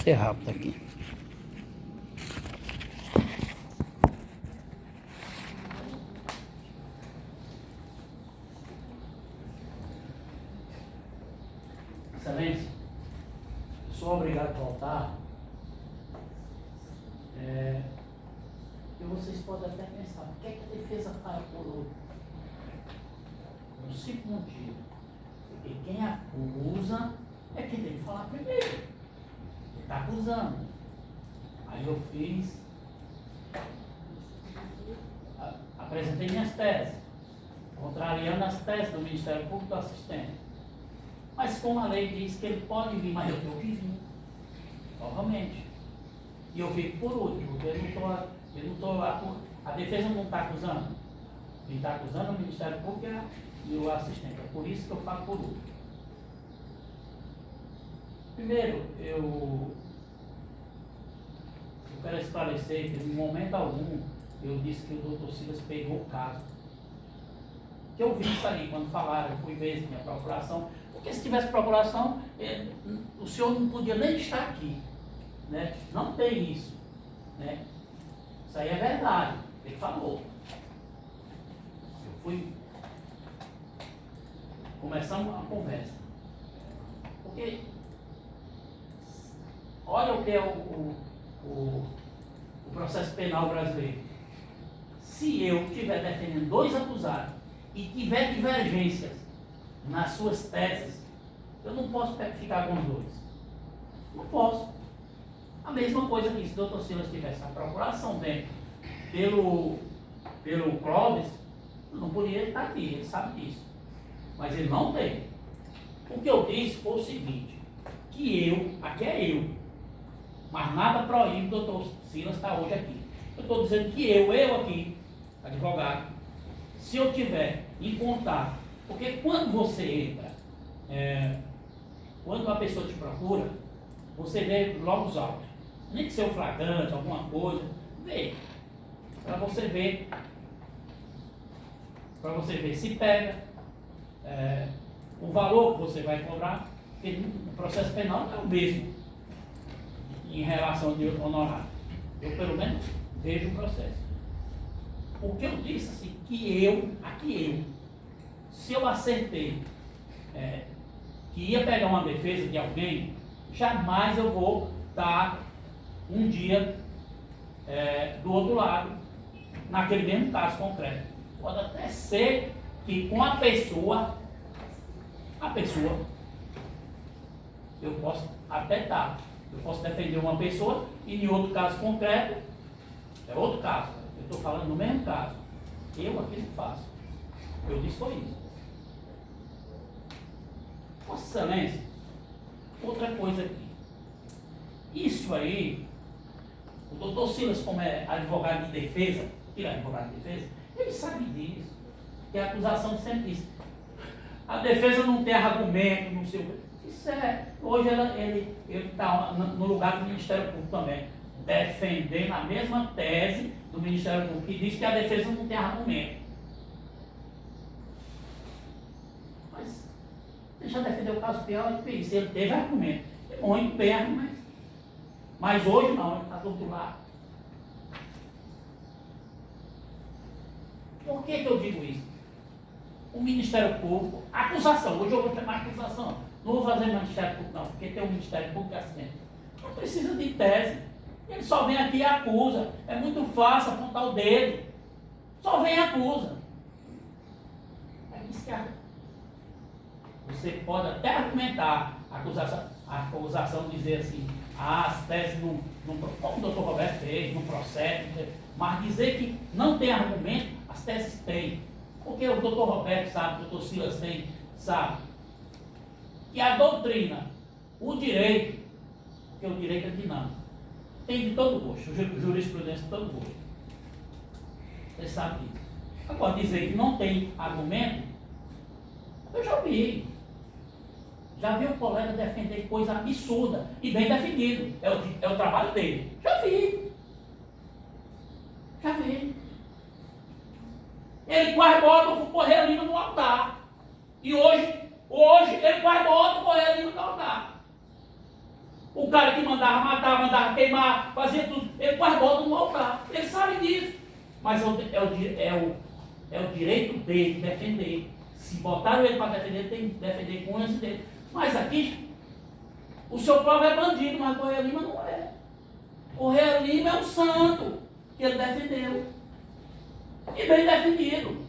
ser rápido aqui. Excelência, eu sou obrigado a voltar. E vocês podem até pensar, por que a defesa fala por outro? Um simples motivo. Porque quem acusa é quem tem que falar primeiro. Ele está acusando. Aí eu apresentei minhas teses, contrariando as teses do Ministério Público do assistente. Mas como a lei diz que ele pode vir, mas eu tenho que vir, novamente. E eu fico por último, porque a defesa não está acusando. Quem está acusando é o Ministério Público e o assistente. É por isso que eu falo por último. Primeiro, eu quero esclarecer que em momento algum eu disse que o doutor Silas pegou o caso. Que eu vi isso aí, quando falaram, eu fui ver se tinha procuração. Porque se tivesse procuração, o senhor não podia nem estar aqui. Né? Não tem isso. Né? Isso aí é verdade. Ele falou. Começamos a conversa. Porque olha o que é o processo penal brasileiro. Se eu estiver defendendo dois acusados e tiver divergências nas suas teses, eu não posso ficar com os dois. Não posso. A mesma coisa que se o doutor Silas tivesse a procuração dentro pelo Clóvis, não poderia estar aqui, ele sabe disso. Mas ele não tem. O que eu disse foi o seguinte, que aqui é eu, mas nada proíbe o doutor Silas estar hoje aqui. Eu estou dizendo que eu aqui, advogado, se eu tiver em contato, porque quando você entra, quando uma pessoa te procura, você vê logo os autos. Nem que seja um flagrante, alguma coisa, vê. Para você ver se pega, o valor que você vai cobrar, porque o processo penal não é o mesmo em relação de honorário. Eu, pelo menos, vejo o processo. O que eu disse, assim, que se eu acertei que ia pegar uma defesa de alguém, jamais eu vou estar um dia do outro lado, naquele mesmo caso concreto. Pode até ser que com a pessoa, eu posso até estar. Eu posso defender uma pessoa e em outro caso concreto, é outro caso. Eu estou falando no mesmo caso. Eu aqui não faço. Eu disse foi isso. Vossa Excelência, outra coisa aqui. Isso aí, o doutor Silas, como é advogado de defesa, ele sabe disso. Que a acusação sempre diz. A defesa não tem argumento, não sei o que. Isso hoje ele está no lugar do Ministério Público também, defendendo a mesma tese do Ministério Público, que diz que a defesa não tem argumento. Mas ele já defendeu o caso pior do país, ele teve argumento. É muito bem, mas hoje não, ele está do outro lado. Por que eu digo isso? O Ministério Público, acusação, hoje eu vou chamar acusação, não vou fazer Ministério Público não, porque tem um Ministério Público assistente. Não precisa de tese, ele só vem aqui e acusa, é muito fácil apontar o dedo, só vem e acusa. Você pode até argumentar a acusação dizer assim, as teses não, como o doutor Roberto fez, não procede, mas dizer que não tem argumento, as teses têm. Porque o doutor Roberto sabe, o doutor Silas sabe. E a doutrina, o direito, porque o direito é dinâmico, tem de todo gosto, jurisprudência de todo gosto. Você sabe disso. Agora, dizer que não tem argumento, eu já vi. Já vi um colega defender coisa absurda e bem defendido. É o trabalho dele. Já vi. Ele quase bota o correr ali no altar. E hoje ele quase bota o correr ali no altar. O cara que mandava matar, mandava queimar, fazia tudo, ele quase bota no altar. Ele sabe disso. Mas é o direito dele defender. Se botaram ele para defender, ele tem que defender com o lance dele. Mas aqui, o seu povo é bandido, mas Correia Lima não é. Correia Lima é um santo que ele defendeu. E bem defendido.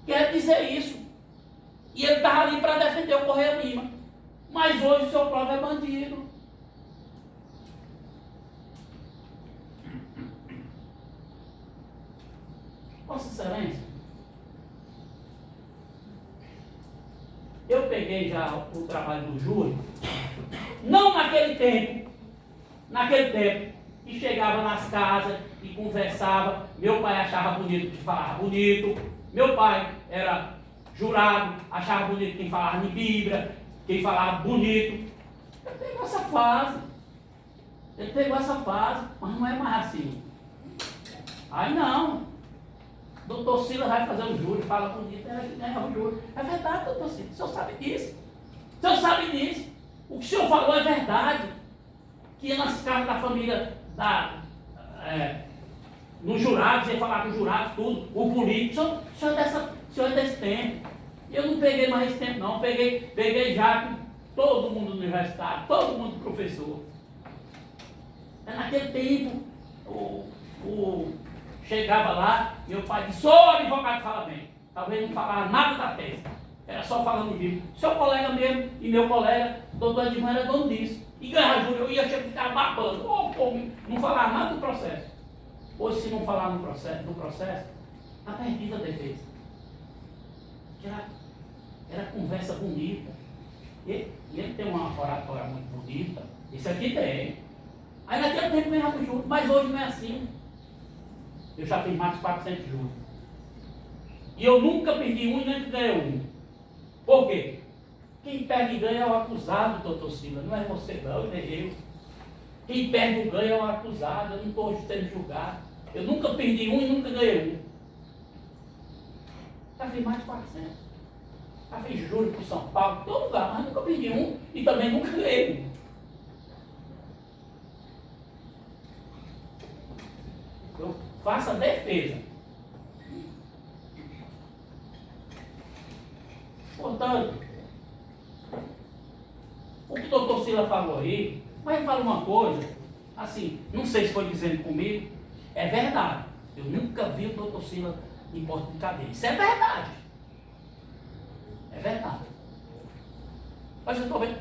Quer dizer isso. E ele estava ali para defender o Correia Lima. Mas hoje o seu povo é bandido. Vossa Excelência, eu peguei já o trabalho do júri, não naquele tempo, que chegava nas casas e conversava, meu pai achava bonito quem falava bonito, meu pai era jurado, achava bonito quem falava de Bíblia, quem falava bonito. Ele pegou essa fase, mas não é mais assim. Aí não. Doutor Silas vai fazer o júri, fala bonito, ganha o júri. É verdade, doutor Silas, o senhor sabe disso. O senhor sabe disso. O que o senhor falou é verdade. Que nas casas da família, nos jurados, ia falar com os jurados, tudo, o político, o senhor é desse tempo. Eu não peguei mais esse tempo, não. Peguei já com todo mundo universitário, todo mundo professor. É naquele tempo, chegava lá, meu pai disse, sou advogado que fala bem. Talvez não falava nada da tese. Era só falando de Bíblia. Seu colega mesmo e meu colega, doutor Edmar, era dono disso. E ganhava júri, eu ia ficar babando. Não falava nada do processo. Hoje, se não falar no processo, está perdida a defesa. Era conversa bonita. E ele tem uma oratória muito bonita. Esse aqui tem. Aí naquele tempo ganhava júri, mas hoje não é assim. Eu já fiz mais de 400 júris. E eu nunca perdi um e nem ganhei um. Por quê? Quem perde e ganha é o acusado, doutor Silas. Não é você não, nem eu. Quem perde e ganha é o acusado. Eu não estou sendo julgado. Eu nunca perdi um e nunca ganhei um. Já fiz mais de 400. Já fiz júri por São Paulo, todo lugar, mas nunca perdi um e também nunca ganhei um. Eu faço a defesa. Portanto, o que o doutor Silas falou aí, mas ele fala uma coisa, assim, não sei se foi dizendo comigo, é verdade. Eu nunca vi o doutor Silas em porta de cadeia. Isso é verdade. É verdade. Mas eu estou vendo.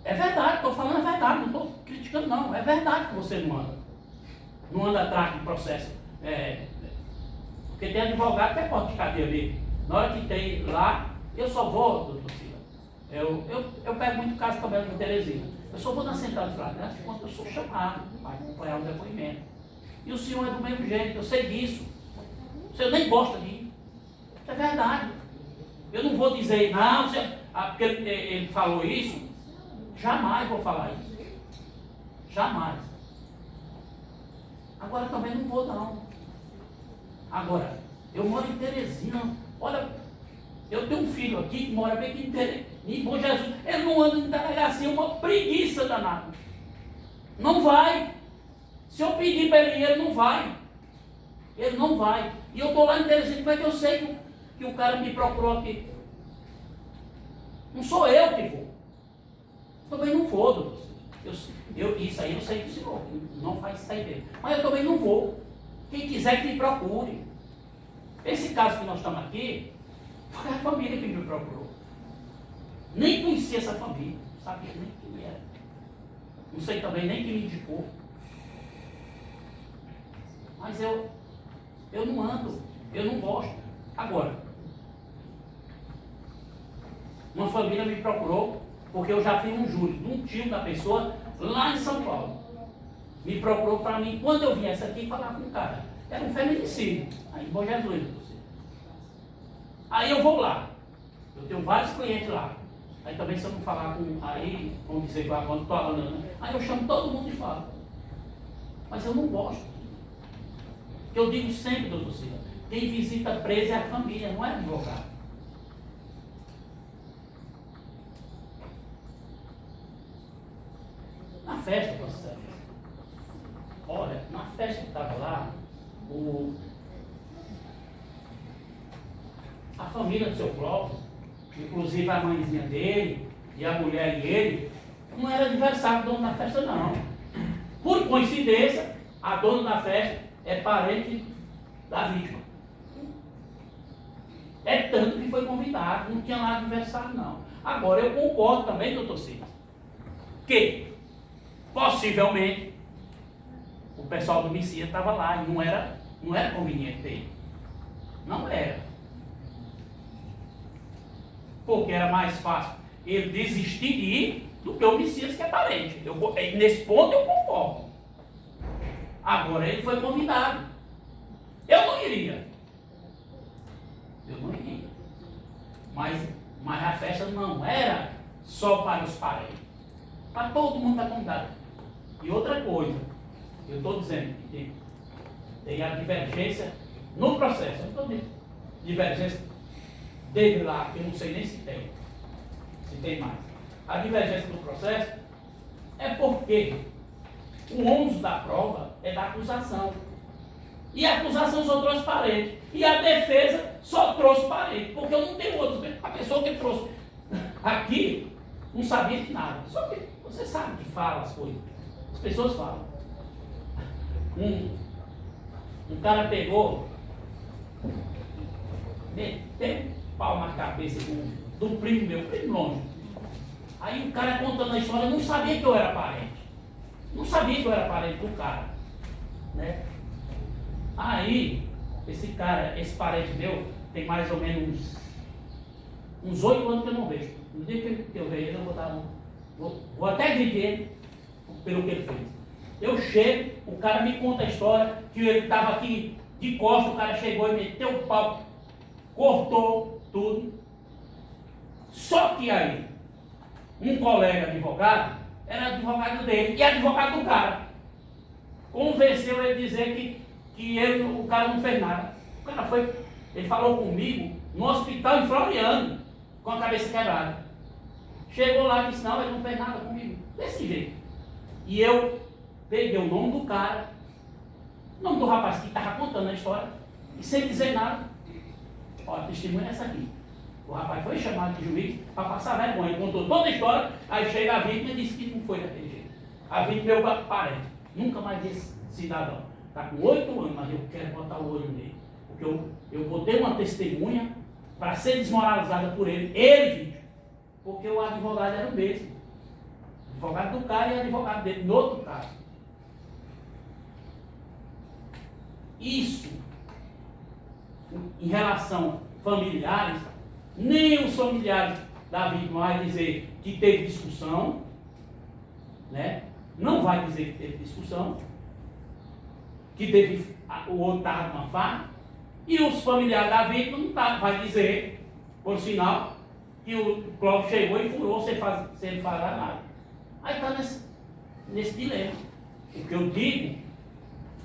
É verdade, estou falando a verdade, não estou criticando não. É verdade que você não anda. Não anda atrás de processo. Porque tem advogado que é porta de cadeia ali. Na hora que tem lá, eu só vou, doutor Silas. Eu pego muito caso também com Teresina. Eu só vou na central de flagrante quando eu sou chamado para acompanhar o depoimento. E o senhor é do mesmo jeito, eu sei disso. O senhor nem gosta de ir. Isso é verdade. Eu não vou dizer, não, porque ele falou isso. Jamais vou falar isso. Jamais. Agora também não vou, não. Agora, eu moro em Teresina. Olha, eu tenho um filho aqui que mora bem aqui em Bom Jesus. Ele não anda em delegacia, uma preguiça danada. Não vai. Se eu pedir para ele ir, ele não vai. Ele não vai. E eu estou lá em Teresina, como é que eu sei que o cara me procurou aqui? Não sou eu que vou. Também não vou, doutor. Isso aí eu sei do senhor, não faz isso aí dele. Mas eu também não vou. Quem quiser que me procure. Esse caso que nós estamos aqui, foi a família que me procurou. Nem conhecia essa família, não sabia nem quem era. Não sei também nem quem me indicou. Mas eu não ando, eu não gosto. Agora, uma família me procurou, porque eu já fiz um júri de um tio da pessoa lá em São Paulo. Me procurou para mim, quando eu viesse aqui falar com o cara. Era um feminicídio, aí em Bom Jesus. Aí eu vou lá. Eu tenho vários clientes lá. Aí também se eu não falar com. Aí, vamos dizer que eu quando estou andando, né? Aí eu chamo todo mundo e falo. Mas eu não gosto. Eu digo sempre, doutor Silas, quem visita preso é a família, não é advogado. festa, você olha, na festa que estava lá, a família do seu Clóvis, inclusive a mãezinha dele, e a mulher e ele, não era adversário do dono da festa, não. Por coincidência, a dona da festa é parente da vítima. É tanto que foi convidado, não tinha lá adversário, não. Agora, eu concordo também, doutor Cid, que, possivelmente, o pessoal do Messias estava lá e não era conveniente dele. Não era. Porque era mais fácil ele desistir de ir do que o Messias, que é parente. Nesse ponto eu concordo. Agora ele foi convidado. Eu não iria. Mas a festa não era só para os parentes. Para todo mundo está convidado. E outra coisa, eu estou dizendo que tem a divergência no processo. Eu não estou dizendo divergência dele lá, que eu não sei nem se tem mais. A divergência do processo é porque o ônus da prova é da acusação. E a acusação só trouxe parente. E a defesa só trouxe parente. Porque eu não tenho outros. A pessoa que trouxe aqui não sabia de nada. Só que você sabe que fala as coisas. As pessoas falam. Um cara pegou, meteu pau na cabeça do primo meu, primo longe. Aí o cara contando a história, não sabia que eu era parente. Não sabia que eu era parente do cara. Né? Aí, esse parente meu, tem mais ou menos uns 8 anos que eu não vejo. No dia que eu vejo ele, eu vou até dividir ele pelo que ele fez. Eu chego, o cara me conta a história, que ele estava aqui de costas, o cara chegou e meteu o pau, cortou tudo. Só que aí, um colega advogado, era advogado dele e advogado do cara. Convenceu ele a dizer que o cara não fez nada. O cara ele falou comigo no hospital em Floriano, com a cabeça quebrada. Chegou lá e disse, não, ele não fez nada comigo. Desse jeito. E eu peguei o nome do cara, o nome do rapaz que estava contando a história, e sem dizer nada. Olha, a testemunha é essa aqui. O rapaz foi chamado de juiz para passar vergonha. Ele contou toda a história, aí chega a vítima e disse que não foi daquele jeito. A vítima é meu parente. Nunca mais vi esse cidadão. Está com 8 anos, mas eu quero botar o olho nele. Porque eu botei uma testemunha para ser desmoralizada por ele, vítima. Porque o advogado era o mesmo. Advogado do cara e advogado dele, no outro caso. Isso, em relação familiares, nem os familiares da vítima vai dizer que teve discussão, né? Não vai dizer que teve discussão, que teve o outro estava numa farra, e os familiares da vítima não vai dizer, por sinal, que o Clóvis chegou e furou sem ele falar nada. Aí está nesse dilema. O que eu digo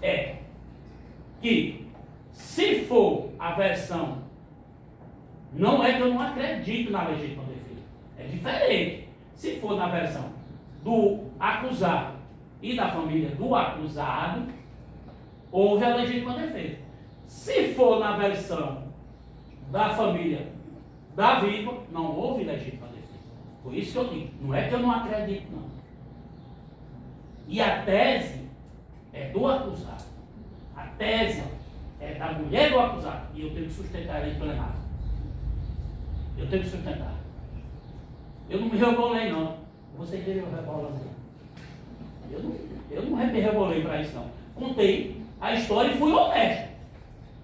é que, se for a versão, não é que eu não acredito na legítima defesa, é diferente. Se for na versão do acusado e da família do acusado, houve a legítima defesa. Se for na versão da família da vítima, não houve legítima defesa. Por isso que eu digo, não é que eu não acredito, não. E a tese é do acusado. A tese é da mulher do acusado. E eu tenho que sustentar ele em plenário. Eu tenho que sustentar. Eu não me rebolei, não. Você queria eu rebolando. Eu não me rebolei para isso, não. Contei a história e fui honesto.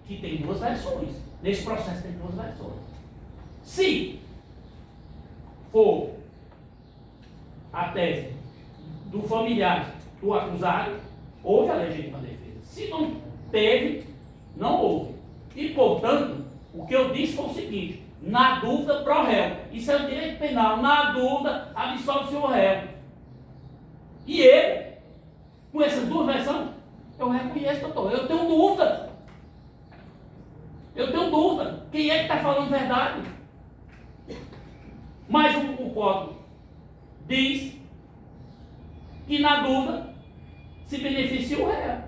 Que tem duas versões. Nesse processo tem duas versões. Se for a tese do familiar do acusado, houve a legítima defesa. Se não teve, não houve. E, portanto, o que eu disse foi o seguinte: na dúvida, pro réu. Isso é o direito penal. Na dúvida, absolve-se o réu. E ele, com essas duas versões, eu reconheço, doutor. Eu tenho dúvida. Eu tenho dúvida. Quem é que está falando verdade? Mas o código diz que na dúvida se beneficia o réu.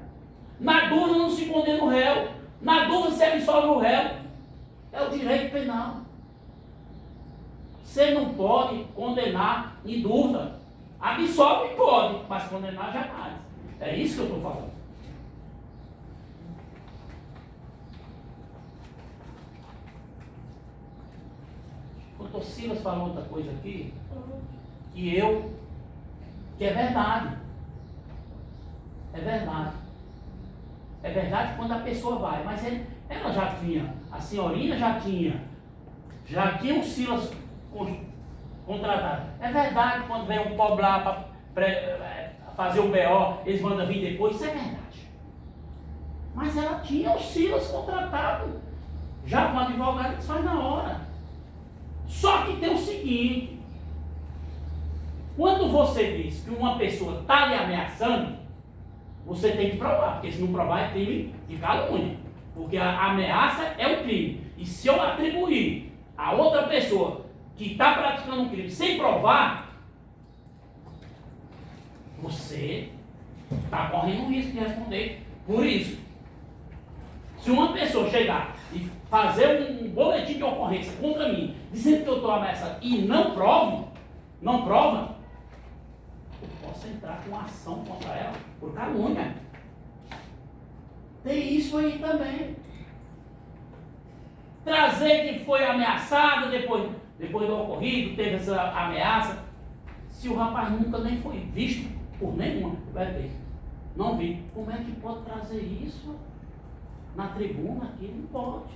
Na dúvida não se condena o réu. Na dúvida se absolve o réu. É o direito penal. Você não pode condenar em dúvida. Absolve pode, mas condenar jamais. É isso que eu estou falando. O doutor Silas falou outra coisa aqui, que é verdade. É verdade. É verdade quando a pessoa vai, mas ela já tinha, a senhorinha já tinha o Silas contratado. É verdade quando vem um pobre lá para fazer o BO, eles mandam vir depois, isso é verdade. Mas ela tinha o Silas contratado, já com o advogado que faz na hora. Só que tem o seguinte, quando você diz que uma pessoa está lhe ameaçando, você tem que provar, porque se não provar é crime de calúnia. Porque a ameaça é um crime. E se eu atribuir a outra pessoa que está praticando um crime sem provar, você está correndo o risco de responder por isso. Se uma pessoa chegar e fazer um boletim de ocorrência contra mim, dizendo que eu estou ameaçado e não prova, eu posso entrar com ação contra ela por calúnia. Tem isso aí também. Trazer que foi ameaçado depois do ocorrido, teve essa ameaça. Se o rapaz nunca nem foi visto por nenhuma, não vi. Como é que pode trazer isso na tribuna aqui? Não pode.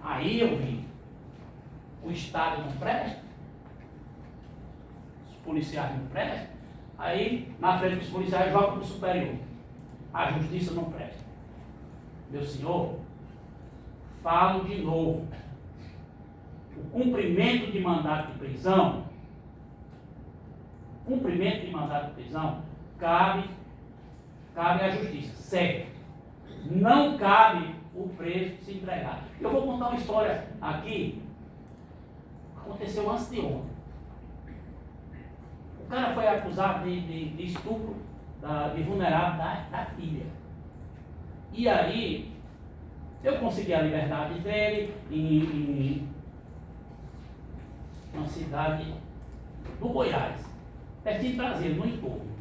Aí eu vi. O Estado não presta, os policiais não prestam, aí na frente dos policiais jogam para o superior. A justiça não presta. Meu senhor, falo de novo. O cumprimento de mandato de prisão, cabe à justiça, certo? Não cabe o preso se entregar. Eu vou contar uma história aqui. Aconteceu antes de ontem. O cara foi acusado de estupro de vulnerável da filha. E aí, eu consegui a liberdade dele em uma cidade do Goiás, pertinho de Brasília, no entorno.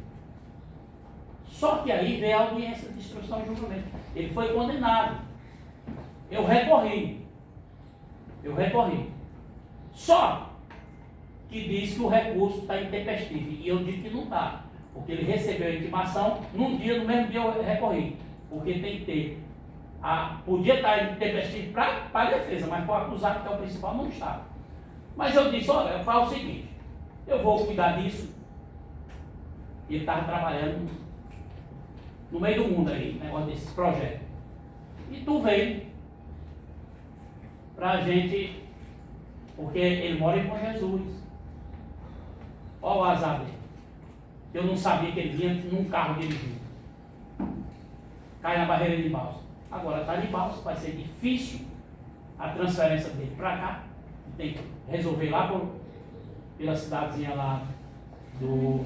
Só que aí veio a audiência de instrução e julgamento. Ele foi condenado. Eu recorri. Só que diz que o recurso está intempestivo. E eu digo que não está. Porque ele recebeu a intimação no mesmo dia eu recorri. Porque tem que ter. Podia estar intempestivo para a defesa, mas para o acusado, que é o principal, não está. Mas eu disse, olha, eu falo o seguinte, eu vou cuidar disso. E ele estava trabalhando no meio do mundo aí, negócio desses projetos. E tu veio para a gente. Porque ele mora em Bom Jesus. Olha o azar dele. Eu não sabia que ele vinha num carro dirigindo. Cai na barreira de balsa. Agora está de balsa, vai ser difícil a transferência dele para cá. Tem que resolver lá pela cidadezinha lá do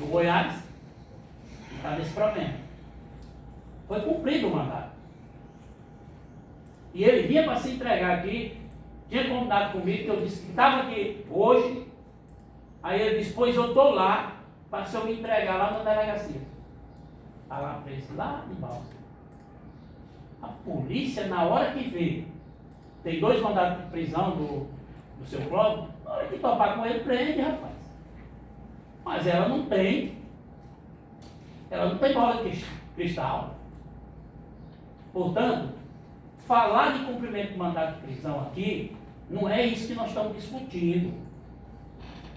Goiás. Está nesse problema. Foi cumprido o mandato. E ele vinha para se entregar aqui. Tinha combinado comigo, que eu disse que estava aqui hoje. Aí ele disse, pois eu estou lá, para se eu me entregar lá na delegacia. Está lá preso, lá de balsa. A polícia, na hora que vê, tem 2 mandados de prisão do seu Clóvis, na hora que topar com ele, prende, rapaz. Mas ela não tem bola de cristal. Portanto, falar de cumprimento de mandato de prisão aqui, não é isso que nós estamos discutindo.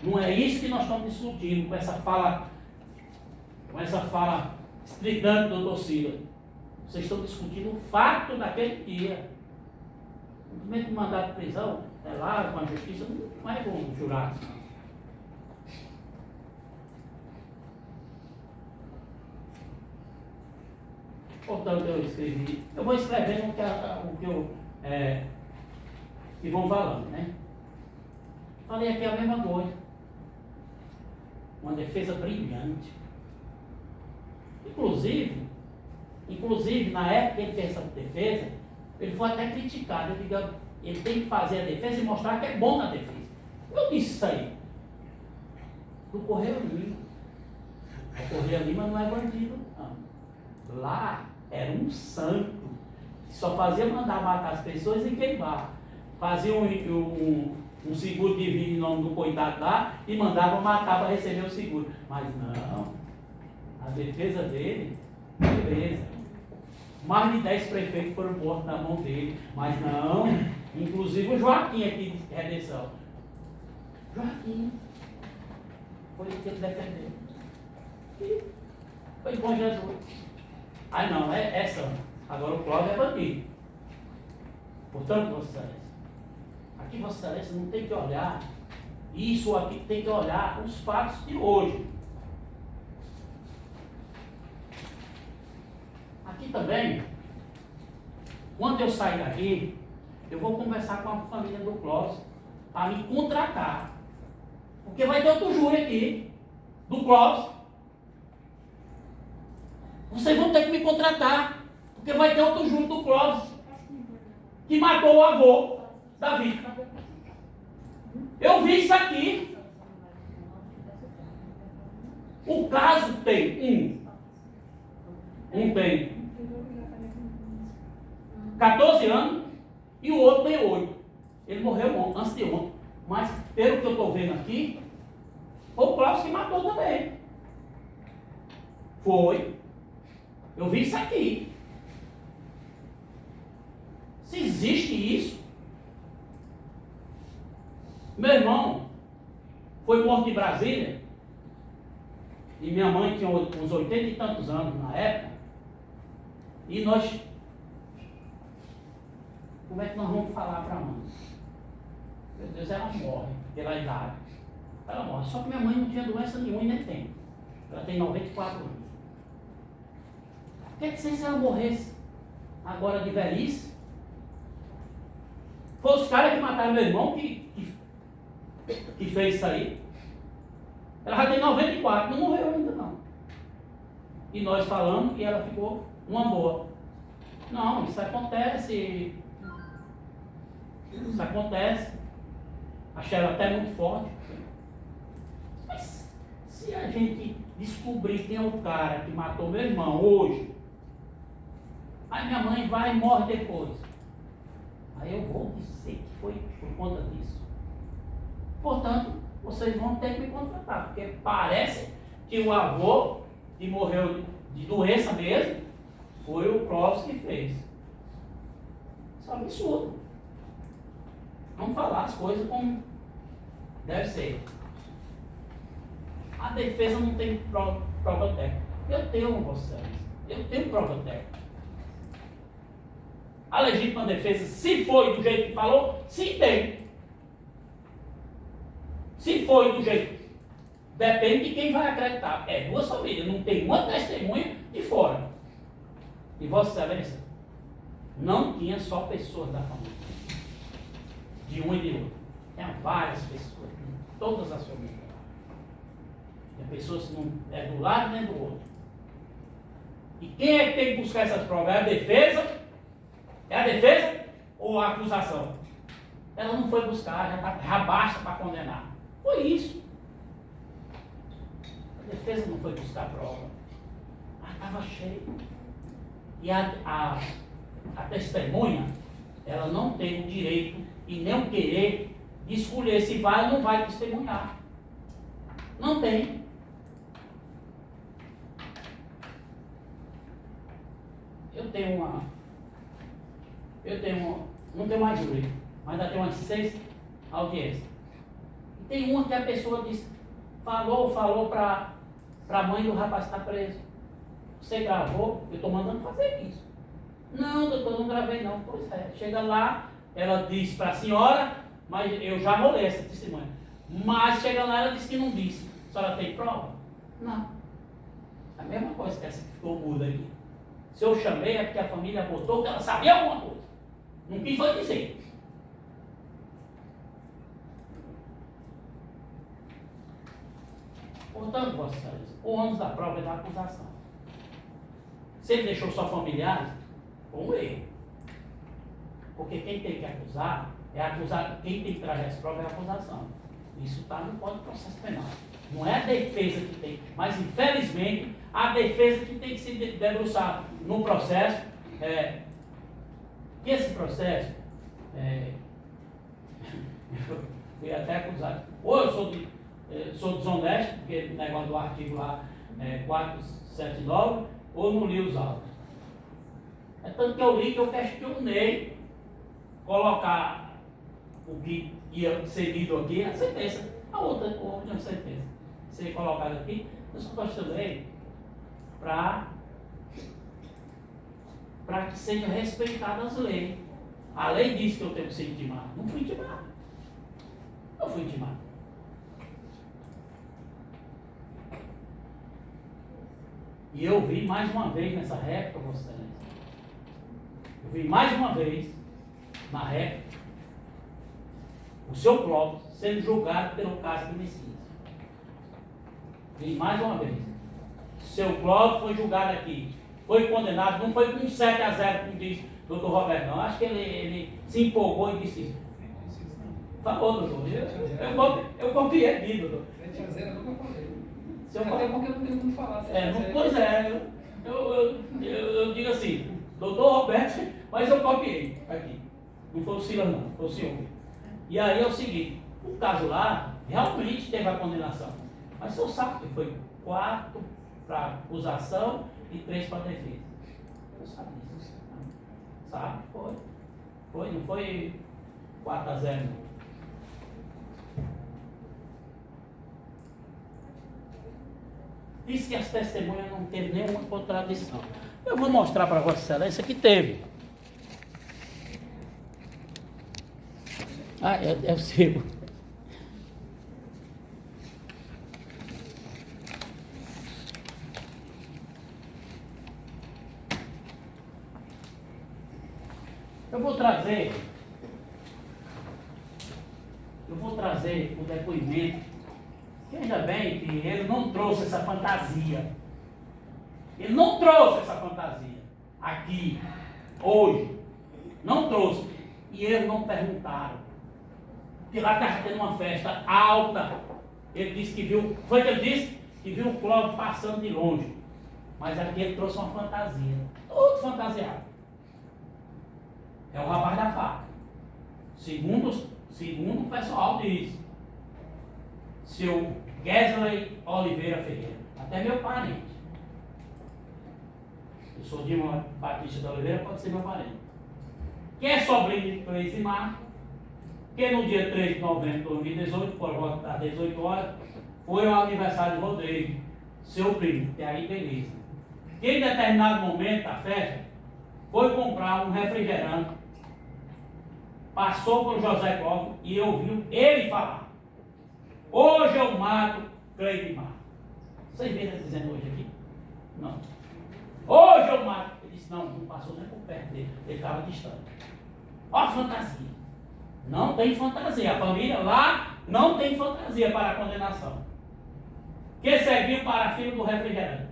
Não é isso que nós estamos discutindo com essa fala estridente do doutor Silas. Vocês estão discutindo o fato daquele dia. O cumprimento de mandato de prisão é lá com a justiça, não é com o jurado. Portanto, eu escrevi. Eu vou escrevendo o que vão falando, né? Falei aqui a mesma coisa. Uma defesa brilhante. Inclusive, na época que ele fez essa defesa, ele foi até criticado. Ele tem que fazer a defesa e mostrar que é bom na defesa. Eu disse isso aí. Do Correio Lima. O Correio Lima não é bandido, não. Lá era um santo. Que só fazia mandar matar as pessoas e queimar. Fazia um seguro divino em nome do coitado lá e mandava matar para receber o seguro. Mas não. A defesa dele, beleza. Mais de 10 prefeitos foram mortos na mão dele. Mas não. Inclusive o Joaquim aqui de Redenção. Joaquim. Foi o que ele defendeu. E foi com Jesus. Aí não, é santo. Agora o Cláudio é bandido. Portanto, Vossa Excelência, aqui Vossa Excelência não tem que olhar isso aqui, tem que olhar os fatos de hoje. Aqui também, quando eu sair daqui, eu vou conversar com a família do Clóvis para me contratar. Porque vai ter outro júri aqui, do Clóvis. Vocês vão ter que me contratar, porque vai ter outro júri do Clóvis, que matou o avô da vítima. Eu vi isso aqui. O caso tem um tem 14 anos e o outro tem 8. Ele morreu antes de ontem. Mas, pelo que eu estou vendo aqui, foi o Cláudio que matou também. Foi. Eu vi isso aqui. Se existe isso, meu irmão foi morto em Brasília, e minha mãe tinha uns 80 e tantos anos na época, e nós, como é que nós vamos falar para a mãe? Meu Deus, ela morre pela idade. Ela morre. Só que minha mãe não tinha doença nenhuma e nem tem. Ela tem 94 anos. O que se ela morresse agora de velhice? Foi os caras que mataram meu irmão que fez isso aí. Ela já tem 94, não morreu ainda não. E nós falamos que ela ficou uma boa. Não, isso acontece. Isso acontece. Achei ela até muito forte. Mas se a gente descobrir quem é o cara que matou meu irmão hoje, aí minha mãe vai e morre depois. Aí eu vou dizer que foi por conta disso. Portanto, vocês vão ter que me contratar, porque parece que o avô que morreu de doença mesmo foi o Clóvis que fez. Isso é um absurdo. Vamos falar as coisas como deve ser. A defesa não tem prova técnica. Eu tenho, Vossa Excelência. Eu tenho prova técnica. A legítima defesa, se foi do jeito que falou, sim tem. Se foi do jeito, depende de quem vai acreditar. É duas famílias, não tem uma testemunha de fora. E Vossa Excelência, não tinha só pessoas da família, de um e de outro. Tinha várias pessoas, todas as famílias. Tem pessoas que não é do lado nem do outro. E quem é que tem que buscar essas provas? É a defesa? É a defesa ou a acusação? Ela não foi buscar, já basta para condenar. Foi isso. A defesa não foi buscar prova. Ela estava cheia. E a testemunha, ela não tem o direito e nem o querer de escolher se vai ou não vai testemunhar. Não tem. Não tenho mais júri, mas ainda tenho umas 6 audiências. E tem uma que a pessoa disse, falou para a mãe do rapaz que está preso. Você gravou? Eu estou mandando fazer isso. Não, doutor, não gravei não. Pois é, chega lá, ela diz para a senhora, mas eu já rolei essa testemunha. Mas chega lá, ela disse que não disse. A senhora tem prova? Não. A mesma coisa que essa que ficou muda aqui. Se eu chamei é porque a família botou que ela sabia alguma coisa. Não quis foi dizer. Portanto, Vossa Excelência, o ônus da prova é da acusação. Se ele deixou só familiares, foi um erro. Porque quem tem que acusar é acusar, quem tem que trazer as provas é a acusação. Isso está no Código de Processo Penal. Não é a defesa que tem, mas infelizmente a defesa que tem que se debruçar no processo. Que esse processo, eu fui até acusado, ou eu sou desonesto, porque o negócio do artigo lá 479, ou não li os autos. É tanto que eu li que eu questionei colocar o que ia ser lido aqui, a sentença, a outra sentença, ser colocada aqui, eu só questionei para que sejam respeitadas as leis. A lei diz que eu tenho que ser intimado. Não fui intimado. Não fui intimado. E eu vi mais uma vez nessa réplica, Vossa Excelência. Eu vi mais uma vez, na réplica, o seu Clóvis sendo julgado pelo caso de Messias. Vi mais uma vez. Seu Clóvis foi julgado aqui. Foi condenado, não foi com 7-0, como diz o doutor Roberto, não. Acho que ele se empolgou e disse isso. Falou, doutor. Eu copiei aqui, doutor. 7-0 eu nunca falei. Até porque eu não tenho como falar. Pois é, eu digo assim, doutor Roberto, mas eu copiei aqui. Não foi o Silas, não, foi o senhor. E aí é o seguinte, o caso lá, realmente teve a condenação. Mas o senhor sabe que foi 4 para acusação e 3 para defesa. Eu sabe disso. Sabe? Foi, não foi 4-0, não. Diz que as testemunhas não teve nenhuma contradição. Eu vou mostrar para Vossa Excelência que teve. É o seu. Eu vou trazer o depoimento, que ainda bem que ele não trouxe essa fantasia. Ele não trouxe essa fantasia aqui, hoje. Não trouxe. E eles não perguntaram. Porque lá estava tendo uma festa alta. Ele disse que viu, foi o que ele disse? Que viu o Clóvis passando de longe. Mas aqui ele trouxe uma fantasia. Tudo fantasiado. É o rapaz da faca. Segundo o pessoal diz. Seu Gesley Oliveira Ferreira. Até meu parente. Eu sou Dilma Batista de Oliveira, pode ser meu parente. Que é sobrinho de Cleis e Marco. Que no dia 3 de novembro de 2018, por volta das 18 horas, foi o aniversário de Rodrigo, seu primo. Até aí, beleza. Que em determinado momento da festa, foi comprar um refrigerante, passou por José Clóvis e ouviu ele falar: hoje eu mato Cleidimar. Vocês viram ele dizendo hoje aqui? Não. Hoje eu mato. Ele disse: não passou nem por perto dele, ele estava distante. Olha a fantasia. Não tem fantasia. A família lá não tem fantasia para a condenação. Que seguiu para a fila do refrigerante.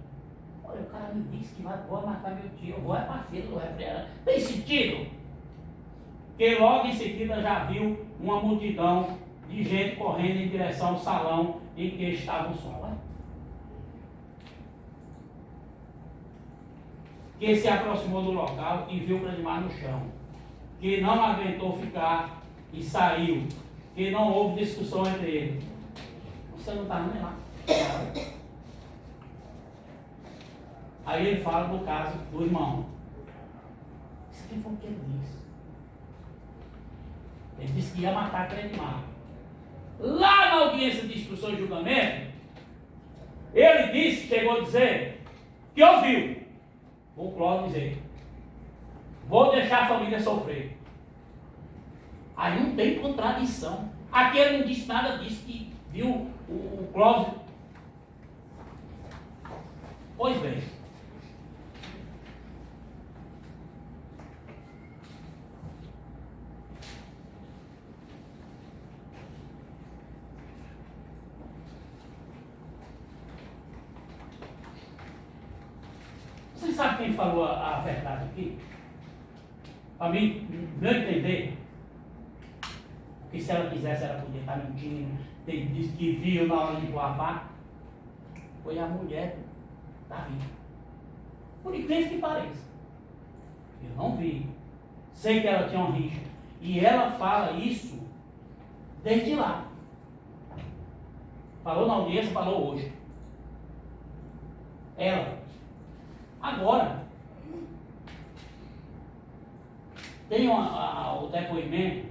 Olha, o cara me disse que vou matar meu tio, eu vou para a fila do refrigerante. Tem sentido? Que logo em seguida já viu uma multidão de gente correndo em direção ao salão em que estava o som. Que se aproximou do local e viu o Cleidimar no chão. Que não aguentou ficar e saiu. Que não houve discussão entre eles. Você não está nem lá. Aí ele fala do caso do irmão. Isso aqui foi o que ele disse. Ele disse que ia matar Cleidimar. Lá na audiência de instrução e julgamento, ele disse, chegou a dizer, que ouviu o Clóvis dizer: vou deixar a família sofrer. Aí não tem contradição. Aqui ele não disse nada disso, que viu o Clóvis. Pois bem. sabe quem falou a verdade aqui? Para mim, não entender. Porque se ela quisesse, ela podia estar mentindo, disse que viu na hora de lavar. Foi a mulher da vida. Por incrível que pareça. Eu não vi. Sei que ela tinha uma rixa. E ela fala isso desde lá. Falou na audiência, falou hoje. Ela. Agora, tem o depoimento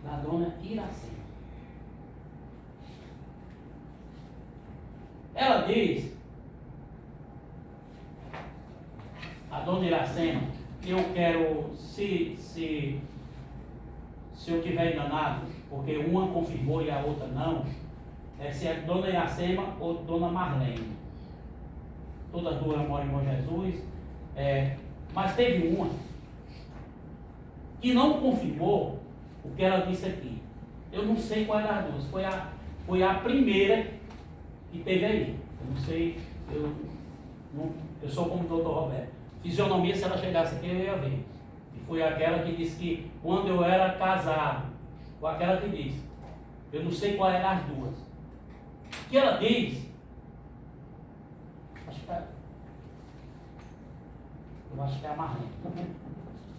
da dona Iracema. Ela diz, a dona Iracema, eu quero, se eu tiver enganado, porque uma confirmou e a outra não, se é dona Iracema ou dona Marlene. Todas duas moram em Bom Jesus, mas teve uma que não confirmou o que ela disse aqui. Eu não sei qual é das duas, foi a primeira que teve aí. Eu não sei, eu sou como o doutor Roberto. Fisionomia, se ela chegasse aqui, eu ia ver. E foi aquela que disse que quando eu era casado, foi aquela que disse. Eu não sei qual é das duas. O que ela diz? Eu acho que é a Marlene.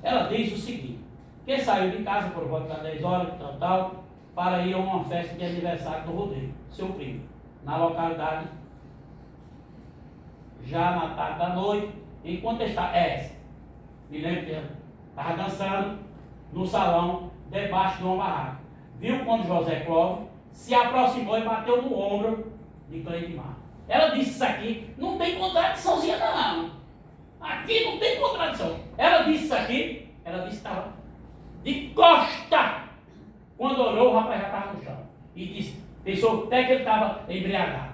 Ela diz o seguinte: que saiu de casa por volta das 10 horas, tal, para ir a uma festa de aniversário do Rodrigo, seu primo, na localidade, já na tarde da noite, enquanto estava, me lembro que ela estava dançando no salão, debaixo de uma barraca. Viu quando José Clóvis se aproximou e bateu no ombro de Cleidmar. Ela disse isso aqui, não tem contradiçãozinha não. Aqui não tem contradição. Ela disse isso aqui, ela disse que estava de costa. Quando olhou, o rapaz já estava no chão. E disse, pensou até que ele estava embriagado.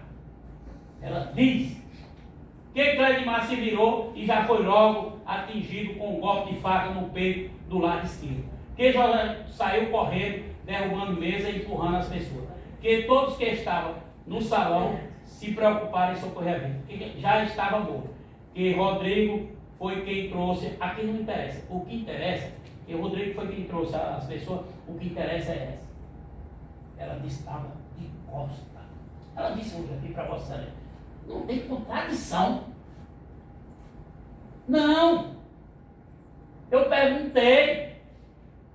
Ela diz que Cleidmar se virou e já foi logo atingido com um golpe de faca no peito do lado esquerdo. Que José saiu correndo, derrubando mesa e empurrando as pessoas. Que todos que estavam no salão se preocuparam em socorrer a vida. Que já estava morto. Que Rodrigo foi quem trouxe. Aqui não interessa. O que interessa, que Rodrigo foi quem trouxe as pessoas, o que interessa é essa. Ela disse que estava de costa. Ela disse hoje aqui para você, não tem contradição. Não. Eu perguntei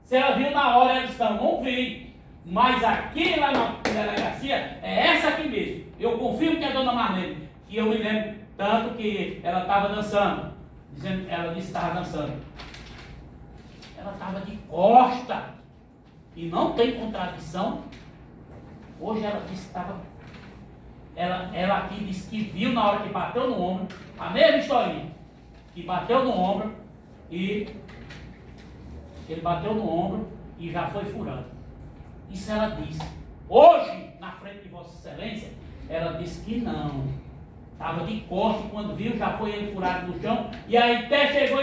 se ela viu na hora, ela disse, não vi. Mas aqui lá na delegacia, é essa aqui mesmo. Eu confirmo que é a dona Marlene, que eu me lembro tanto que ela estava dançando. Ela disse que estava dançando. Ela estava de costa. E não tem contradição. Hoje ela disse que estava. Ela aqui disse que viu na hora que bateu no ombro, a mesma historinha. Que bateu no ombro e ele bateu no ombro e já foi furando. Isso ela disse. Hoje, na frente de Vossa Excelência, ela disse que não. Estava de costas, quando viu, já foi ele furado no chão. E aí até chegou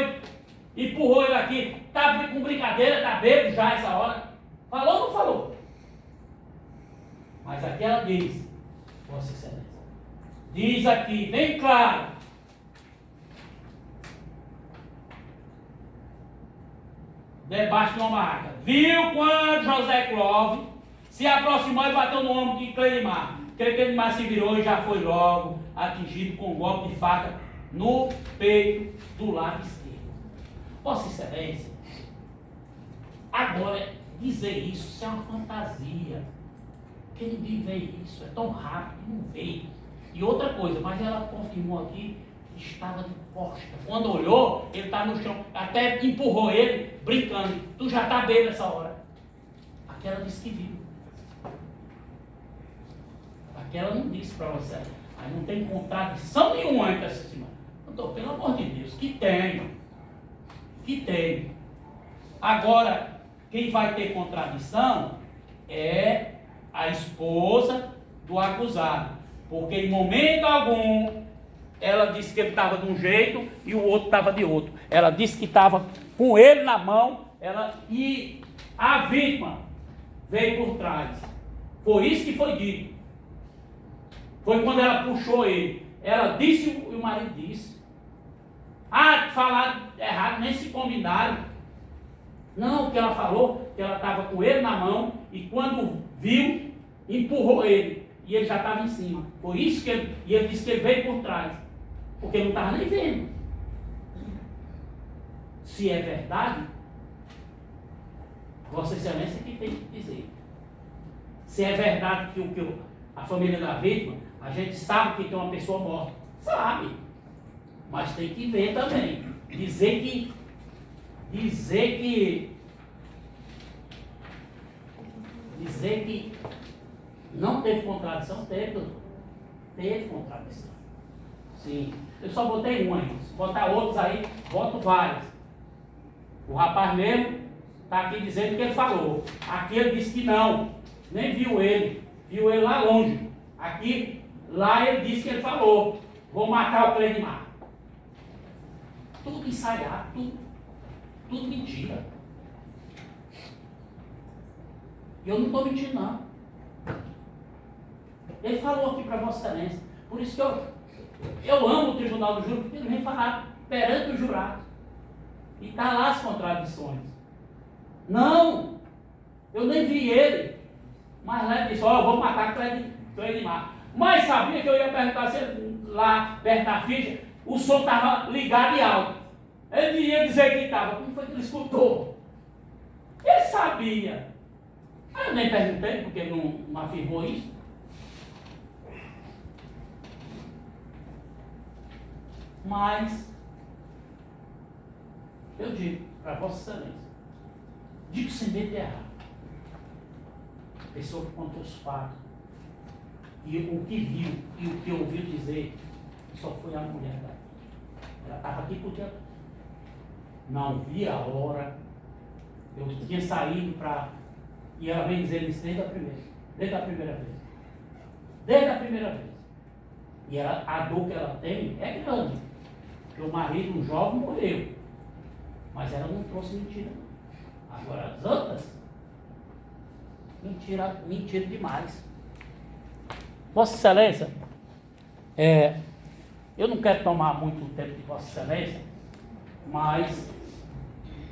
e empurrou ele aqui. Estava com brincadeira, está bêbado já essa hora. Falou ou não falou? Mas aqui ela diz, Vossa Excelência. Diz aqui, bem claro. Debaixo de uma barraca. Viu quando José Clóvis se aproximou e bateu no ombro de Cleidmar. Cleidmar se virou e já foi logo atingido com um golpe de faca no peito do lado esquerdo. Vossa Excelência, agora dizer isso é uma fantasia. Porque ninguém vê isso, é tão rápido que não vê. E outra coisa, mas ela confirmou aqui que estava de costa. Quando olhou, ele estava no chão, até empurrou ele, brincando. Tu já está bêbado nessa hora. Aquela disse que viu. Aquela não disse para você. Aí não tem contradição nenhuma entre essa semana. Doutor, pelo amor de Deus, que tem. Que tem. Agora, quem vai ter contradição é a esposa do acusado. Porque em momento algum ela disse que ele estava de um jeito e o outro estava de outro. Ela disse que estava com ele na mão, e a vítima veio por trás. Foi isso que foi dito. Foi quando ela puxou ele. Ela disse e o marido disse. Ah, falaram errado, nem se combinaram. Não, o que ela falou, que ela estava com ele na mão e quando viu, empurrou ele. E ele já estava em cima. Foi isso que ele, e ele disse que ele veio por trás. Porque ele não estava nem vendo. Se é verdade, Vossa Excelência que tem que dizer. Se é verdade que a família da vítima, a gente sabe que tem uma pessoa morta. Sabe. Mas tem que ver também. Dizer que não teve contradição, teve, doutor. Teve contradição. Sim. Eu só botei um aí. Se botar outros aí, boto vários. O rapaz mesmo está aqui dizendo que ele falou. Aqui ele disse que não. Nem viu ele. Viu ele lá longe. Aqui, lá ele disse que ele falou. Vou matar o Cleidmar. Tudo ensaiado, tudo mentira. E eu não estou mentindo, não. Ele falou aqui para Vossa Excelência. Por isso que eu amo o Tribunal do Júri, porque ele vem falar perante o jurado. E está lá as contradições. Não! Eu nem vi ele. Mas lá ele disse, ó, eu vou matar Cleidmar. Mas sabia que eu ia perguntar se ele, lá perto da ficha, o som estava ligado e alto. Ele ia dizer que estava. Como foi que ele escutou? Ele sabia. Aí eu nem perguntei, porque ele não afirmou isso. Mas, eu digo para Vossa Excelência, digo sem medo de errar. A pessoa que contou os fatos, e o que viu, e o que ouviu dizer, só foi a mulher daqui. Ela estava aqui por dia. Não vi a hora. Eu tinha saído para. E ela vem dizer isso desde a primeira vez. Desde a primeira vez. E a dor que ela tem é grande. Porque o marido, um jovem, morreu. Mas ela não trouxe mentira. Agora as outras, mentira demais. Vossa Excelência, eu não quero tomar muito tempo de Vossa Excelência, mas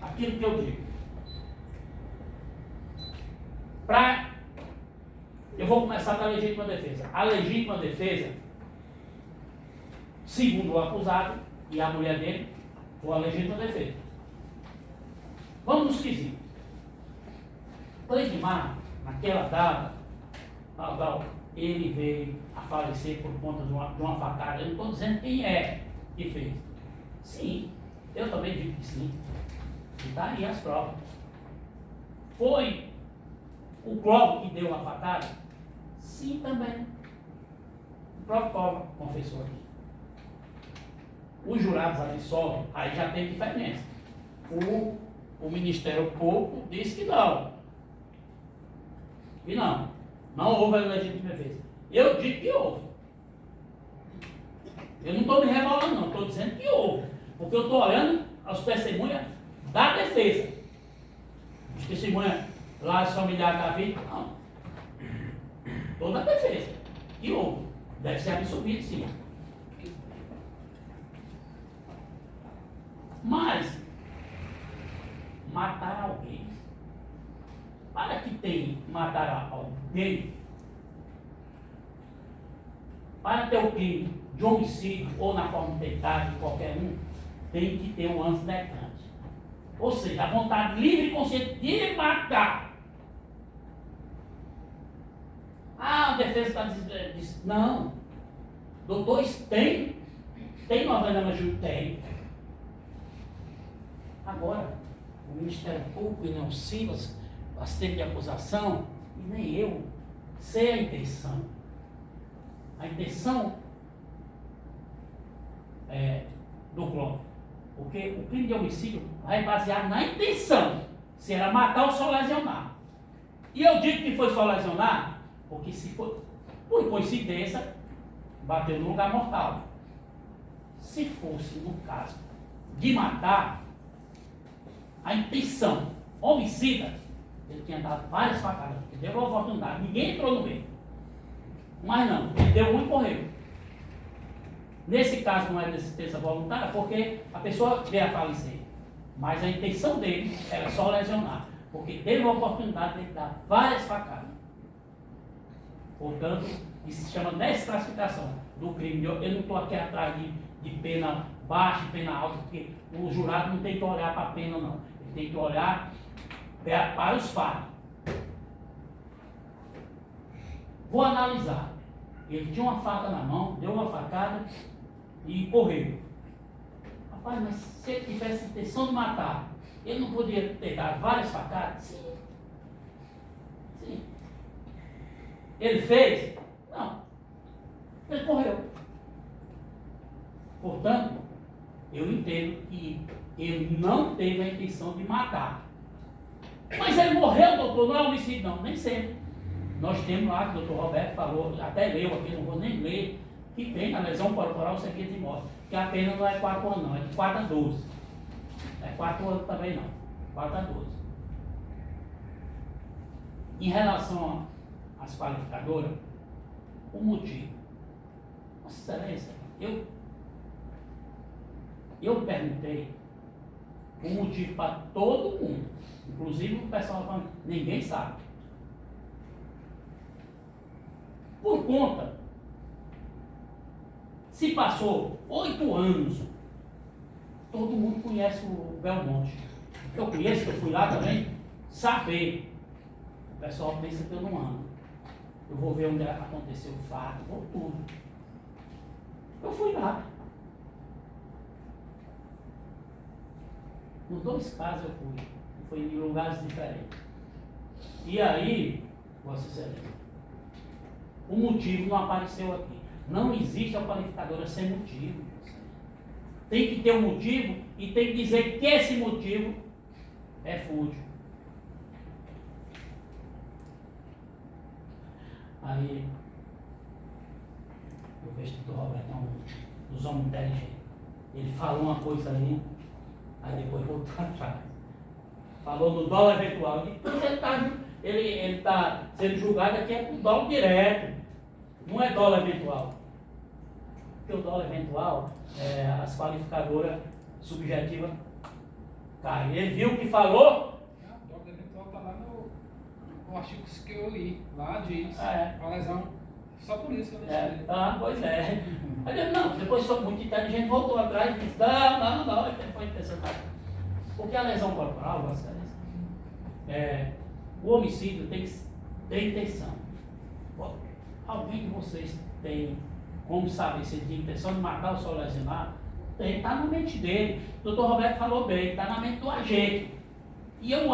aquilo que eu digo. Eu vou começar da legítima defesa. A legítima defesa, segundo o acusado e a mulher dele, foi a legítima defesa. Vamos nos quesitos. Cleidmar, naquela data, ele veio a falecer por conta de uma facada. Eu não estou dizendo quem é que fez. Sim, eu também digo que sim. E está aí as provas. Foi o Clóvis que deu a facada? Sim, também. O próprio Clóvis confessou aqui. Os jurados absolvem, aí já tem diferença. O Ministério Público disse que não. E não houve a legítima defesa. Eu digo que houve. Eu não estou me rebolando, não. Estou dizendo que houve. Porque eu estou olhando as testemunhas da defesa. Os testemunhas lá, os familiares da vítima, não. Toda a defesa. Que houve. Deve ser absolvido, sim. Mas, matar alguém. Para que tem matar alguém, para ter o crime de homicídio ou na forma tentada de qualquer um, tem que ter um ânimo decante. Ou seja, a vontade livre e consciente de matar. A defesa está dizendo, não. Doutores tem novela jurídica? Tem. Agora, o Ministério Público e não o Silas, assistente de acusação, e nem eu, sei a intenção. A intenção do Clóvis. Porque o crime de homicídio vai basear na intenção, se era matar ou só lesionar. E eu digo que foi só lesionar, porque se foi, por coincidência, bateu no lugar mortal. Se fosse, no caso, de matar, a intenção, homicida, ele tinha dado várias facadas, porque deu a oportunidade, ninguém entrou no meio. Mas não, ele deu um e correu. Nesse caso não é desistência voluntária, porque a pessoa veio a falecer. Mas a intenção dele era só lesionar, porque teve a oportunidade de dar várias facadas. Portanto, isso se chama desclassificação do crime. Eu não estou aqui atrás de pena baixa e pena alta, porque o jurado não tem que olhar para a pena, não. Ele tem que olhar para os fatos. Vou analisar. Ele tinha uma faca na mão, deu uma facada e correu. Rapaz, mas se ele tivesse intenção de matar, ele não poderia ter dado várias facadas? Sim. Sim. Ele fez? Não. Ele correu. Portanto, eu entendo que ele não teve a intenção de matar. Mas ele morreu, doutor, não é homicídio, não, nem sempre. Nós temos lá, que o doutor Roberto falou, até leu aqui, não vou nem ler, que tem a lesão corporal seguinte de morte. Que a pena não é 4 anos, não, é de 4 a 12. Não é 4 anos também não, 4 a 12. Em relação às qualificadoras, o motivo. Nossa Excelência, eu perguntei o motivo para todo mundo, inclusive o pessoal falando, ninguém sabe. Por conta, se passou 8 anos, todo mundo conhece o Belmonte. Eu conheço, eu fui lá também, saber. O pessoal pensa que eu não ando. Eu vou ver onde aconteceu o fato, vou tudo. Eu fui lá. Nos 2 casos eu fui. Fui em lugares diferentes. E aí, Vossa Excelência, o motivo não apareceu aqui. Não existe a qualificadora sem motivo. Tem que ter um motivo e tem que dizer que esse motivo é fútil. Aí, eu vejo que o Roberto é um dos homens inteligentes. Ele falou uma coisa ali, aí depois voltou atrás. Falou no dólar eventual. Ele está sendo julgado aqui é por dólar direto. Não é dólar eventual. Porque o dólar eventual, as qualificadoras subjetivas caem. Ele viu o que falou? O dólar eventual está lá no artigo que eu li. Lá diz a lesão. Só por isso que eu deixei. Pois é. Aí, não, depois foi muito inteligente, voltou atrás e disse, não, ele foi intencionado. Porque a lesão corporal, Vossa Excelência, o homicídio tem que ter intenção. Alguém de vocês tem como saber se ele tem intenção de matar ou só lesionar? Tem, está na mente dele. O doutor Roberto falou bem, está na mente do agente. E eu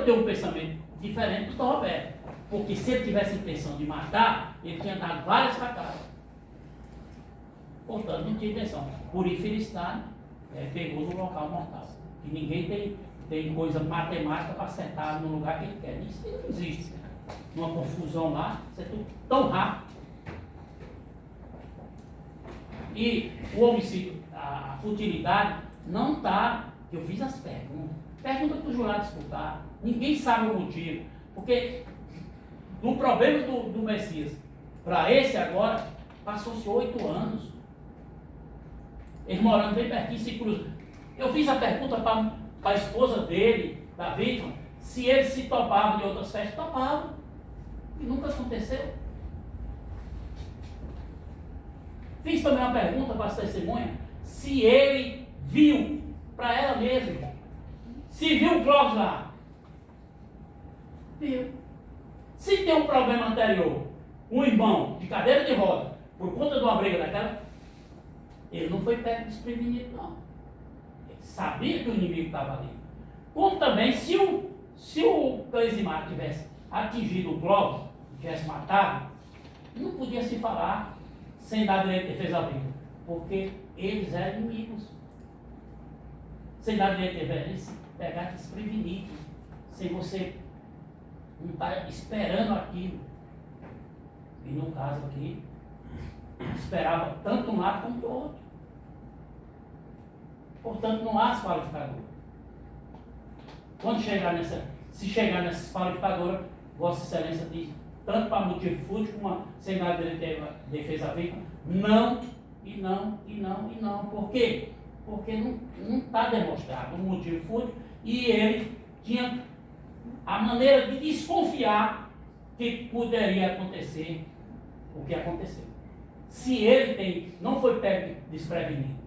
tenho um pensamento diferente do doutor Roberto. Porque se ele tivesse intenção de matar, ele tinha dado várias facadas. Portanto, não tinha intenção. Por infelicidade, pegou no local mortal. E ninguém tem coisa matemática para acertar no lugar que ele quer. Isso não existe. Uma confusão lá, isso é tudo tão rápido. E o homicídio, a futilidade, não está. Eu fiz as perguntas. Pergunta para o jurado escutar. Ninguém sabe o motivo. Porque do problema do Messias para esse agora, passou-se 8 anos. Eles morando bem pertinho, se cruzam. Eu fiz a pergunta para a esposa dele, da vítima, se eles se topavam de outras festas. Topavam. E nunca aconteceu. Fiz também uma pergunta para as testemunhas, se ele viu, para ela mesma, se viu o Clóvis lá. Viu. Se tem um problema anterior, um irmão de cadeira de roda, por conta de uma briga daquela, ele não foi pego desprevenido, não. Ele sabia que o inimigo estava ali. Como também, se o Cleisimar tivesse atingido o Clóvis, tivesse matado, não podia se falar sem dar direito de defesa à vida, porque eles eram inimigos. Sem dar direito de defesa, eles se pegaram desprevenidos, sem você não estar esperando aquilo. E no caso aqui, esperava tanto um lado como o outro. Portanto, não há as qualificadoras. Se chegar nessas qualificadoras, Vossa Excelência diz, tanto para motivo fútil como sem nada de defesa vítima, não, e não, e não, e não. Por quê? Porque não está demonstrado o motivo fútil e ele tinha a maneira de desconfiar que poderia acontecer o que aconteceu. Se ele não foi pego desprevenido.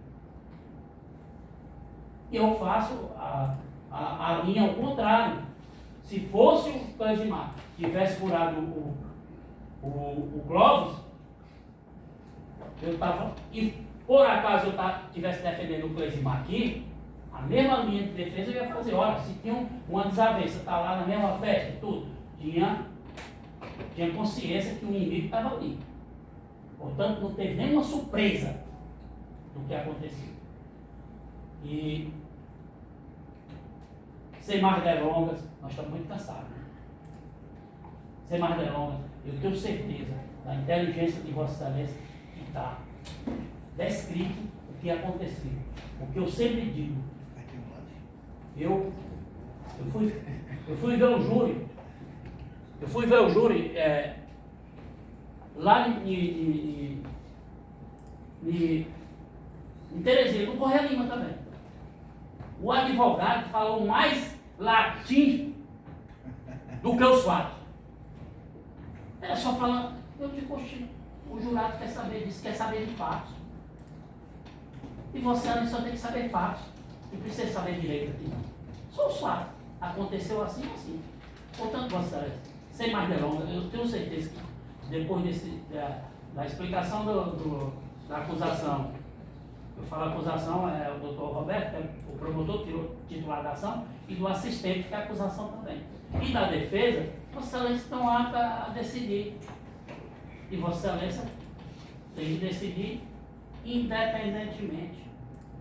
Eu faço a linha ao contrário. Se fosse o Cleisimar que tivesse curado o Clóvis, eu estava, e por acaso eu estivesse defendendo o Cleisimar aqui, a mesma linha de defesa eu ia fazer. Olha, se tinha uma desavença, está lá na mesma festa e tudo, tinha consciência que o inimigo estava ali. Portanto, não teve nenhuma surpresa do que aconteceu. E, sem mais delongas, nós estamos muito cansados. Né? Sem mais delongas, eu tenho certeza da inteligência de Vossa Excelência que está descrito o que aconteceu. O que eu sempre digo. Eu fui ver o júri. Eu fui ver o júri lá em Teresina, no Correia Lima também. O advogado falou mais latim do que os fatos. Era só falando, eu digo, o jurado quer saber disso, quer saber de fatos. E você só tem que saber fatos. Não precisa saber direito aqui não. Só os fatos. Aconteceu assim ou assim. Portanto, você, sem mais delongas, eu tenho certeza que depois da explicação da acusação, eu falo acusação, é o doutor Roberto, que é o promotor titular da ação, e do assistente, que é a acusação também. E da defesa, Vossa Excelência estão aptos a decidir. E Vossa Excelência tem que decidir independentemente.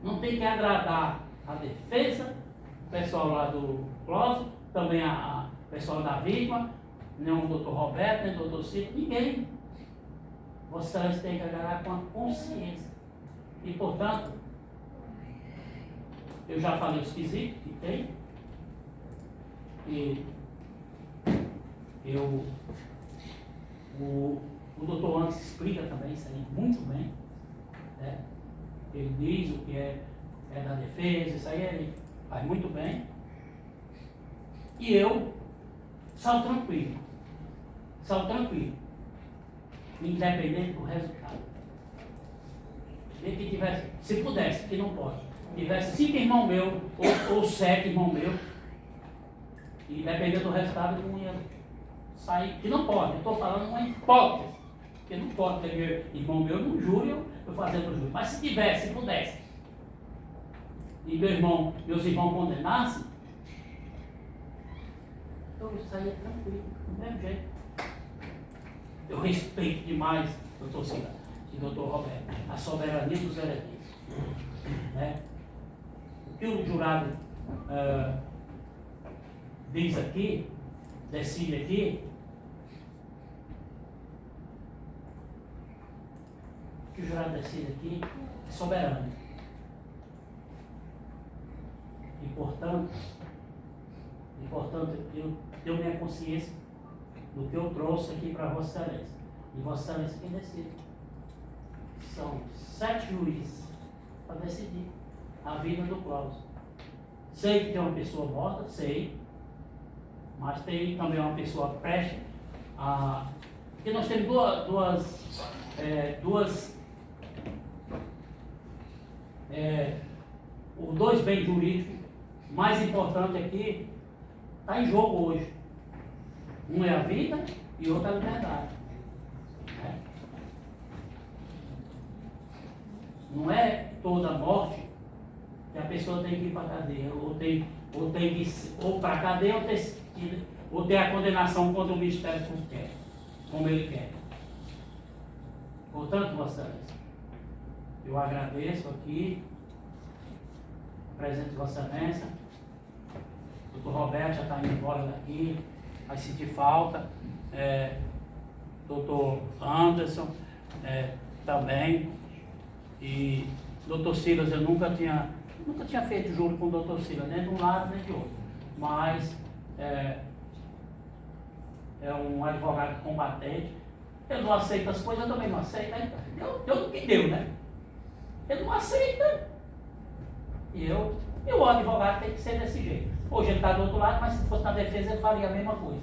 Não tem que agradar a defesa, o pessoal lá do Clóvis, também o pessoal da vítima, nem o doutor Roberto, nem o doutor Cito, ninguém. Vossa Excelência tem que agradar com a consciência. E, portanto, eu já falei os quesitos que tem. E o doutor Antes explica também isso aí muito bem. Né? Ele diz o que é da defesa, isso aí ele faz muito bem. E eu salto tranquilo. Independente do resultado. E que tivesse, se pudesse, que não pode, tivesse 5 irmãos meus, ou 7 irmãos meus, e dependendo do resultado, eu não ia sair, que não pode, eu estou falando uma hipótese, que não pode ter meu irmão meu no júri, eu fazendo o júri, mas se tivesse, se pudesse, e meus irmãos condenassem, eu saía tranquilo, do mesmo jeito. Eu respeito demais, doutor Cida e doutor Roberto, a soberania dos hereditos. Né? O que o jurado diz aqui, decide aqui, o que o jurado decide aqui é soberano. E portanto, eu tenho minha consciência do que eu trouxe aqui para Vossa Excelência. E Vossa Excelência quem decide. São 7 juízes para decidir a vida do Clóvis. Sei que tem uma pessoa morta, sei, mas tem também uma pessoa prestes a... Porque nós temos os 2 bens jurídicos mais importantes aqui está em jogo hoje. Um é a vida e outro é a liberdade. Né? Não é toda morte que a pessoa tem que ir para a cadeia, ou tem que ir para a cadeia, ou ter a condenação contra o Ministério Público quer, como ele quer. Portanto, Vossa Excelência, eu agradeço aqui o presente de Vossa Excelência. O doutor Roberto já está indo embora daqui, vai sentir falta. Doutor Anderson também. E doutor Silas, eu nunca tinha feito júri com o doutor Silas, nem de um lado nem de outro. Mas é um advogado combatente. Ele não aceita as coisas, eu também não aceito. Né? Deu o que deu, né? Ele não aceita. E o advogado tem que ser desse jeito. Hoje ele está do outro lado, mas se fosse na defesa ele faria a mesma coisa.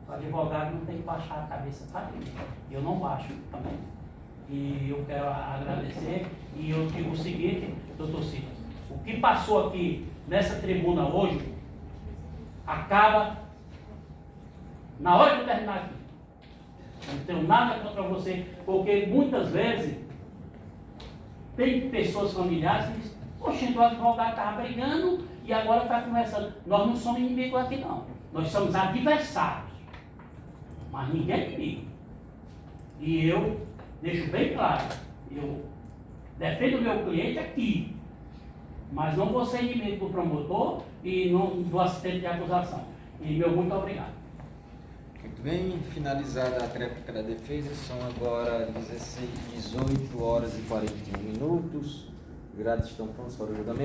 O advogado não tem que baixar a cabeça para ele. Eu não baixo também. E eu quero agradecer. E eu digo o seguinte, doutor Silas, o que passou aqui nessa tribuna hoje, acaba na hora que eu terminar aqui. Não tenho nada contra você, porque muitas vezes tem pessoas familiares que dizem, poxa, o advogado estava brigando e agora está conversando. Nós não somos inimigos aqui não. Nós somos adversários. Mas ninguém é inimigo. E eu deixo bem claro, eu defendo o meu cliente aqui, mas não vou ser inimigo do promotor e do assistente de acusação. E meu muito obrigado. Muito bem, finalizada a tréplica da defesa, são agora 18 horas e 41 minutos. Os jurados estão prontos para o julgamento.